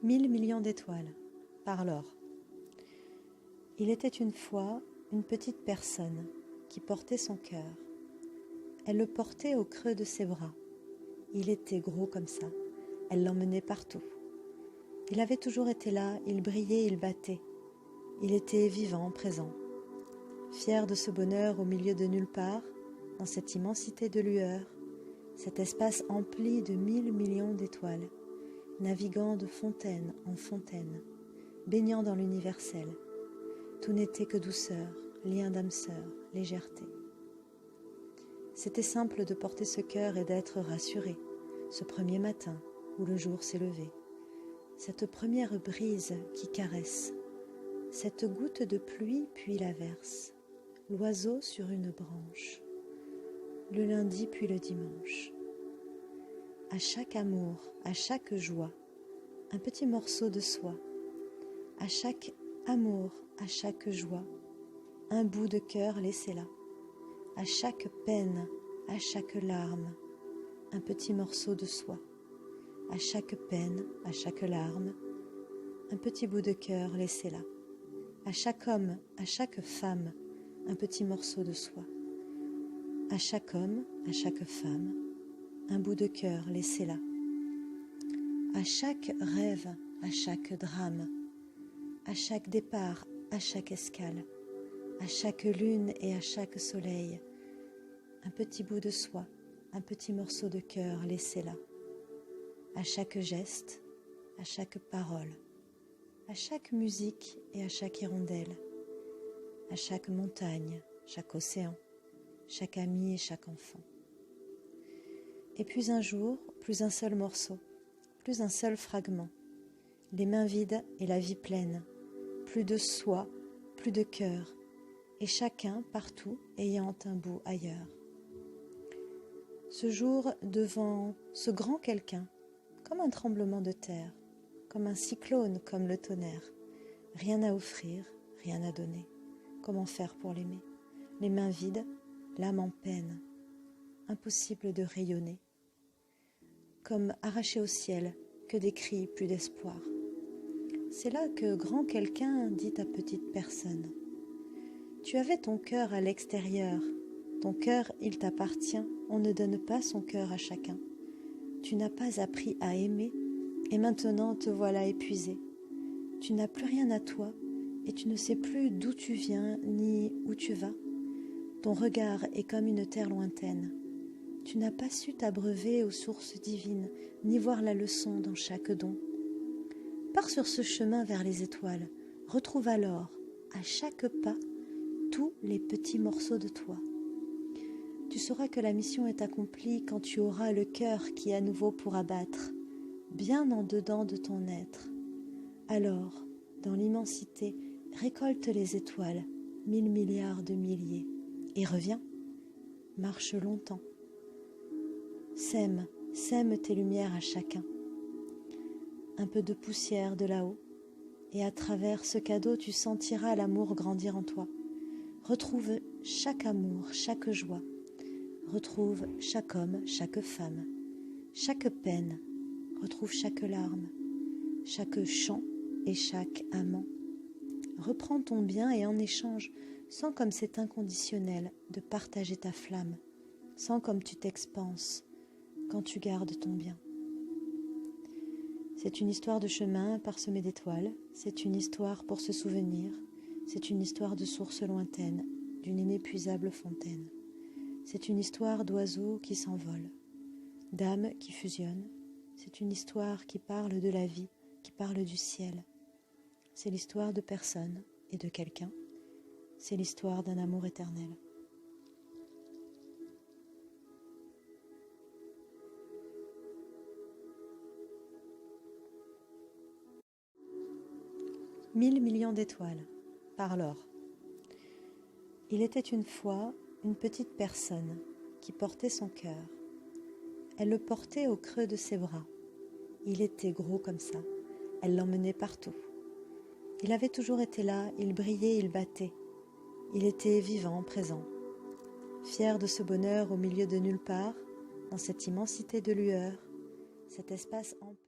1000 millions d'étoiles, par l'or. Il était une fois une petite personne qui portait son cœur. Elle le portait au creux de ses bras. Il était gros comme ça. Elle l'emmenait partout. Il avait toujours été là, il brillait, il battait. Il était vivant, présent. Fier de ce bonheur au milieu de nulle part, dans cette immensité de lueur, cet espace empli de 1000 millions d'étoiles, naviguant de fontaine en fontaine, baignant dans l'universel. Tout n'était que douceur, lien d'âme sœur, légèreté. C'était simple de porter ce cœur et d'être rassuré, ce premier matin où le jour s'est levé. Cette première brise qui caresse, cette goutte de pluie puis l'averse, l'oiseau sur une branche, le lundi puis le dimanche. À chaque amour, à chaque joie, un petit morceau de soi. À chaque amour, à chaque joie, un bout de cœur laissé là. À chaque peine, à chaque larme, un petit morceau de soi. À chaque peine, à chaque larme, un petit bout de cœur laissé là. À chaque homme, à chaque femme, un petit morceau de soi. À chaque homme, à chaque femme, un bout de cœur laissé là. À chaque rêve, à chaque drame, à chaque départ, à chaque escale, à chaque lune et à chaque soleil, un petit bout de soi, un petit morceau de cœur laissé là. À chaque geste, à chaque parole, à chaque musique et à chaque hirondelle, à chaque montagne, chaque océan, chaque ami et chaque enfant. Et puis un jour, plus un seul morceau, plus un seul fragment, les mains vides et la vie pleine, plus de soi, plus de cœur, et chacun, partout, ayant un bout ailleurs. Ce jour, devant ce grand quelqu'un, comme un tremblement de terre, comme un cyclone, comme le tonnerre, rien à offrir, rien à donner. Comment faire pour l'aimer? Les mains vides, l'âme en peine, impossible de rayonner. Comme arraché au ciel, que des cris, plus d'espoir. C'est là que grand quelqu'un dit à petite personne: tu avais ton cœur à l'extérieur, ton cœur il t'appartient, on ne donne pas son cœur à chacun. Tu n'as pas appris à aimer, et maintenant te voilà épuisé. Tu n'as plus rien à toi, et tu ne sais plus d'où tu viens, ni où tu vas. Ton regard est comme une terre lointaine. Tu n'as pas su t'abreuver aux sources divines, ni voir la leçon dans chaque don. Pars sur ce chemin vers les étoiles, retrouve alors, à chaque pas, tous les petits morceaux de toi. Tu sauras que la mission est accomplie quand tu auras le cœur qui à nouveau pourra battre, bien en dedans de ton être. Alors, dans l'immensité, récolte les étoiles, 1000 milliards de milliers, et reviens, marche longtemps. Sème tes lumières à chacun. Un peu de poussière de là-haut, et à travers ce cadeau, tu sentiras l'amour grandir en toi. Retrouve chaque amour, chaque joie. Retrouve chaque homme, chaque femme, chaque peine. Retrouve chaque larme, chaque chant et chaque amant. Reprends ton bien et en échange, sens comme c'est inconditionnel de partager ta flamme, sens comme tu t'expanses quand tu gardes ton bien. C'est une histoire de chemin parsemé d'étoiles, c'est une histoire pour se souvenir, c'est une histoire de source lointaine, d'une inépuisable fontaine. C'est une histoire d'oiseaux qui s'envolent, d'âmes qui fusionnent, c'est une histoire qui parle de la vie, qui parle du ciel. C'est l'histoire de personne et de quelqu'un, c'est l'histoire d'un amour éternel. « 1000 millions d'étoiles, par l'or. Il était une fois une petite personne qui portait son cœur. Elle le portait au creux de ses bras. Il était gros comme ça. Elle l'emmenait partout. Il avait toujours été là, il brillait, il battait. Il était vivant, présent. Fier de ce bonheur au milieu de nulle part, dans cette immensité de lueur, cet espace empli.